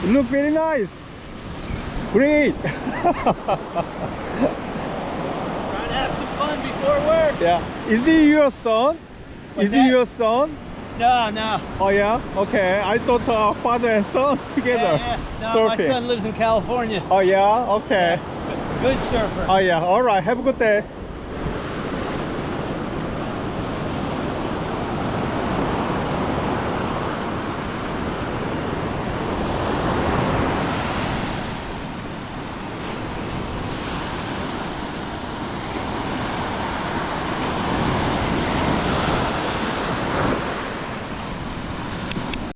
You look very nice. Great. Trying to have some fun before work. Yeah. Is he your son? What's Is he that? your son? No. Oh yeah. Okay. I thought father and son together. Yeah. No, my surfing. son lives in California. Oh yeah. Okay. Good surfer. Oh yeah. All right. Have a good day.